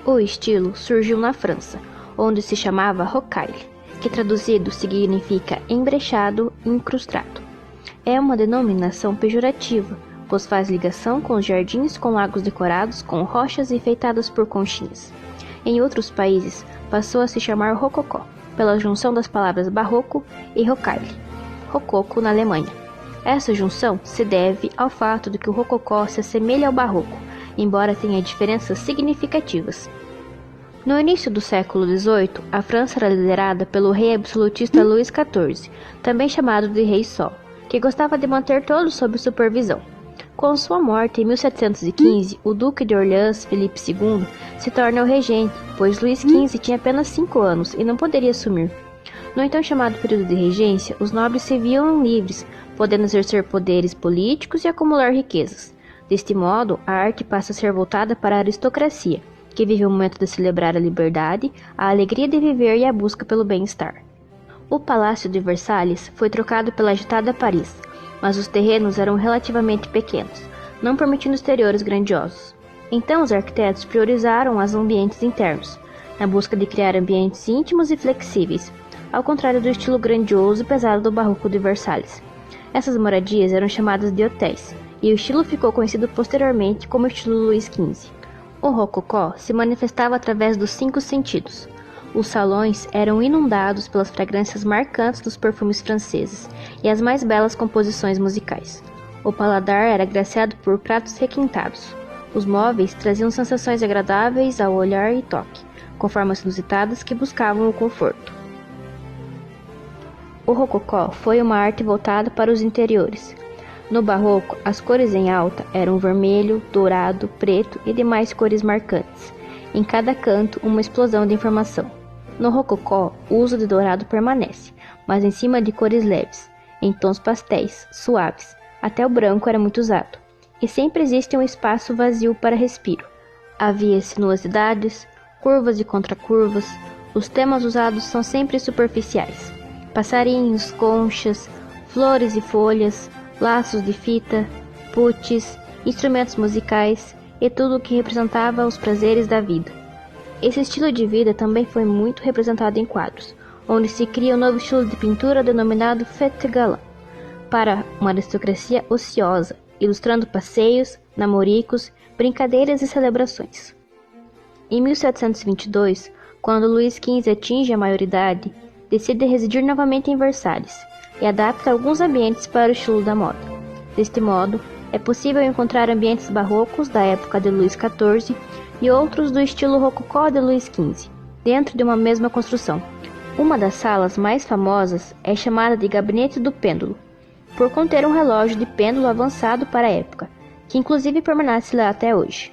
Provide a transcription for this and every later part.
O estilo surgiu na França, onde se chamava rocaille, que traduzido significa embrechado e incrustado. É uma denominação pejorativa, pois faz ligação com os jardins com lagos decorados com rochas enfeitadas por conchinhas. Em outros países, passou a se chamar rococó, pela junção das palavras barroco e rocaille, rococo na Alemanha. Essa junção se deve ao fato de que o rococó se assemelha ao barroco, embora tenha diferenças significativas. No início do século XVIII, a França era liderada pelo rei absolutista Luís XIV, também chamado de Rei Sol, que gostava de manter todos sob supervisão. Com sua morte em 1715, o Duque de Orleans, Felipe II, se torna o regente, pois Luís XV tinha apenas 5 anos e não poderia assumir. No então chamado período de regência, os nobres se viam livres, podendo exercer poderes políticos e acumular riquezas. Deste modo, a arte passa a ser voltada para a aristocracia, que vive o momento de celebrar a liberdade, a alegria de viver e a busca pelo bem-estar. O Palácio de Versalhes foi trocado pela agitada Paris, mas os terrenos eram relativamente pequenos, não permitindo exteriores grandiosos. Então os arquitetos priorizaram os ambientes internos, na busca de criar ambientes íntimos e flexíveis, ao contrário do estilo grandioso e pesado do barroco de Versalhes. Essas moradias eram chamadas de hotéis, e o estilo ficou conhecido posteriormente como estilo Luís XV. O rococó se manifestava através dos 5 sentidos. Os salões eram inundados pelas fragrâncias marcantes dos perfumes franceses e as mais belas composições musicais. O paladar era agraciado por pratos requintados. Os móveis traziam sensações agradáveis ao olhar e toque, com formas inusitadas que buscavam o conforto. O rococó foi uma arte voltada para os interiores. No barroco, as cores em alta eram vermelho, dourado, preto e demais cores marcantes. Em cada canto, uma explosão de informação. No rococó, o uso de dourado permanece, mas em cima de cores leves, em tons pastéis, suaves. Até o branco era muito usado. E sempre existe um espaço vazio para respiro. Havia sinuosidades, curvas e contracurvas. Os temas usados são sempre superficiais. Passarinhos, conchas, flores e folhas, laços de fita, putis, instrumentos musicais e tudo o que representava os prazeres da vida. Esse estilo de vida também foi muito representado em quadros, onde se cria um novo estilo de pintura denominado fête galante, para uma aristocracia ociosa, ilustrando passeios, namoricos, brincadeiras e celebrações. Em 1722, quando Luís XV atinge a maioridade, decide residir novamente em Versalhes e adapta alguns ambientes para o estilo da moda. Deste modo, é possível encontrar ambientes barrocos da época de Luís XIV e outros do estilo rococó de Luís XV, dentro de uma mesma construção. Uma das salas mais famosas é chamada de Gabinete do Pêndulo, por conter um relógio de pêndulo avançado para a época, que inclusive permanece lá até hoje.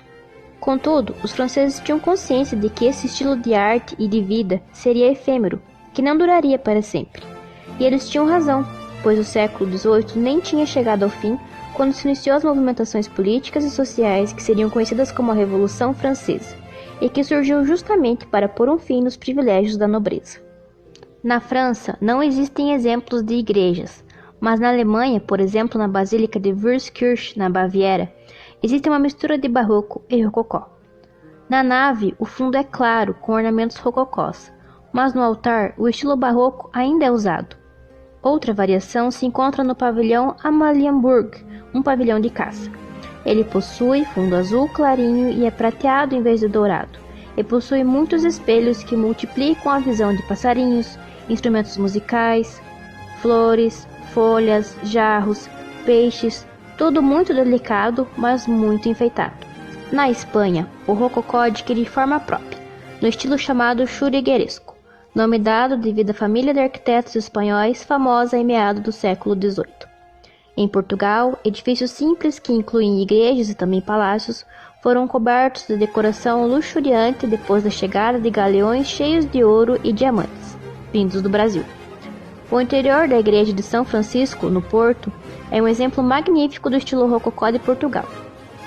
Contudo, os franceses tinham consciência de que esse estilo de arte e de vida seria efêmero, que não duraria para sempre. E eles tinham razão, pois o século XVIII nem tinha chegado ao fim quando se iniciou as movimentações políticas e sociais que seriam conhecidas como a Revolução Francesa, e que surgiu justamente para pôr um fim nos privilégios da nobreza. Na França não existem exemplos de igrejas, mas na Alemanha, por exemplo na Basílica de Würzkirch, na Baviera, existe uma mistura de barroco e rococó. Na nave, o fundo é claro, com ornamentos rococós, mas no altar o estilo barroco ainda é usado. Outra variação se encontra no pavilhão Amalienburg, um pavilhão de caça. Ele possui fundo azul clarinho e é prateado em vez de dourado, e possui muitos espelhos que multiplicam a visão de passarinhos, instrumentos musicais, flores, folhas, jarros, peixes, tudo muito delicado, mas muito enfeitado. Na Espanha, o rococó adquire forma própria, no estilo chamado churrigueresco, nome dado devido à família de arquitetos espanhóis famosa em meados do século XVIII. Em Portugal, edifícios simples que incluem igrejas e também palácios foram cobertos de decoração luxuriante depois da chegada de galeões cheios de ouro e diamantes, vindos do Brasil. O interior da igreja de São Francisco, no Porto, é um exemplo magnífico do estilo rococó de Portugal,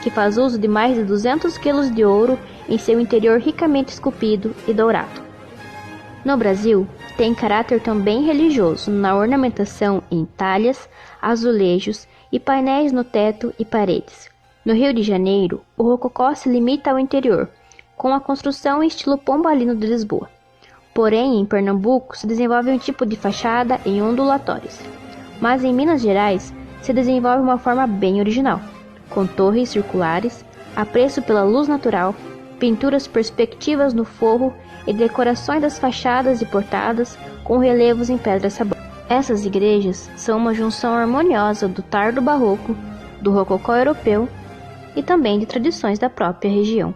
que faz uso de mais de 200 quilos de ouro em seu interior ricamente esculpido e dourado. No Brasil, tem caráter também religioso na ornamentação em talhas, azulejos e painéis no teto e paredes. No Rio de Janeiro, o rococó se limita ao interior, com a construção em estilo pombalino de Lisboa. Porém, em Pernambuco se desenvolve um tipo de fachada em ondulatórios, mas em Minas Gerais se desenvolve uma forma bem original, com torres circulares, apreço pela luz natural, pinturas perspectivas no forro e decorações das fachadas e portadas com relevos em pedra sabão. Essas igrejas são uma junção harmoniosa do tardo barroco, do rococó europeu e também de tradições da própria região.